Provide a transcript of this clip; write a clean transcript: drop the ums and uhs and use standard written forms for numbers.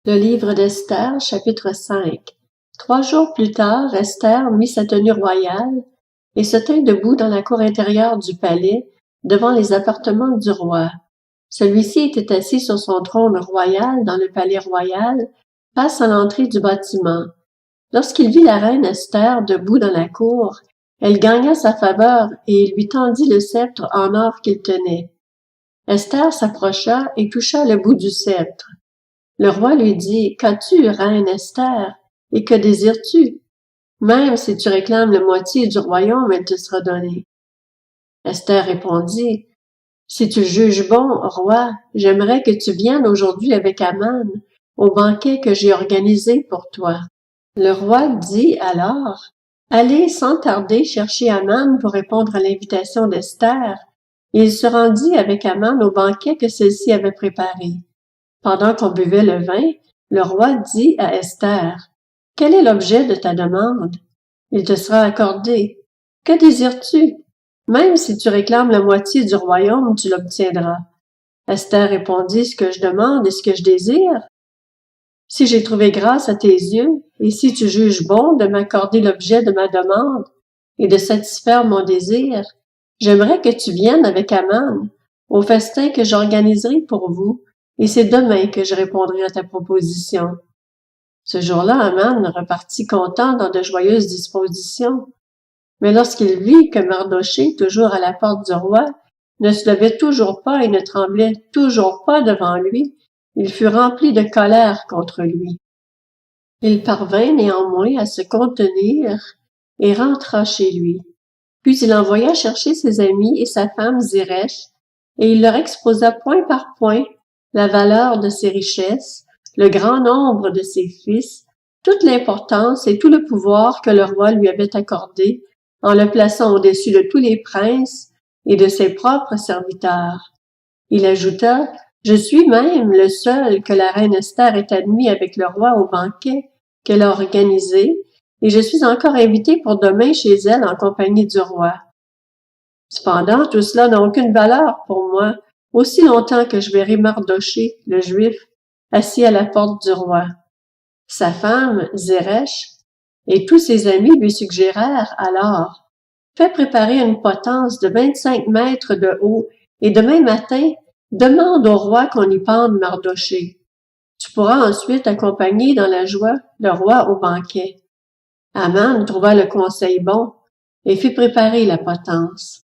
Le livre d'Esther, chapitre 5. 3 jours plus tard, Esther mit sa tenue royale et se tint debout dans la cour intérieure du palais, devant les appartements du roi. Celui-ci était assis sur son trône royal dans le palais royal, face à l'entrée du bâtiment. Lorsqu'il vit la reine Esther debout dans la cour, elle gagna sa faveur et lui tendit le sceptre en or qu'il tenait. Esther s'approcha et toucha le bout du sceptre. Le roi lui dit, « Qu'as-tu, reine Esther, et que désires-tu? Même si tu réclames la moitié du royaume, elle te sera donnée. » Esther répondit, « Si tu juges bon, roi, j'aimerais que tu viennes aujourd'hui avec Aman au banquet que j'ai organisé pour toi. » Le roi dit alors, « Allez sans tarder chercher Aman pour répondre à l'invitation d'Esther. » Et il se rendit avec Aman au banquet que celle-ci avait préparé. Pendant qu'on buvait le vin, le roi dit à Esther, « Quel est l'objet de ta demande? Il te sera accordé. Que désires-tu? Même si tu réclames la moitié du royaume, tu l'obtiendras. » Esther répondit, « Ce que je demande et ce que je désire. Si j'ai trouvé grâce à tes yeux, et si tu juges bon de m'accorder l'objet de ma demande et de satisfaire mon désir, j'aimerais que tu viennes avec Aman au festin que j'organiserai pour vous, et c'est demain que je répondrai à ta proposition. » Ce jour-là, Aman repartit content dans de joyeuses dispositions. Mais lorsqu'il vit que Mardochée, toujours à la porte du roi, ne se levait toujours pas et ne tremblait toujours pas devant lui, il fut rempli de colère contre lui. Il parvint néanmoins à se contenir et rentra chez lui. Puis il envoya chercher ses amis et sa femme Zeresh, et il leur exposa point par point la valeur de ses richesses, le grand nombre de ses fils, toute l'importance et tout le pouvoir que le roi lui avait accordé, en le plaçant au-dessus de tous les princes et de ses propres serviteurs. Il ajouta, « Je suis même le seul que la reine Esther ait admis avec le roi au banquet qu'elle a organisé, et je suis encore invité pour demain chez elle en compagnie du roi. Cependant, tout cela n'a aucune valeur pour moi, aussi longtemps que je verrai Mardochée, le Juif, assis à la porte du roi. » Sa femme, Zeresh, et tous ses amis lui suggérèrent alors, « Fais préparer une potence de 25 mètres de haut, et demain matin, demande au roi qu'on y pende Mardochée. Tu pourras ensuite accompagner dans la joie le roi au banquet. » Aman trouva le conseil bon et fit préparer la potence.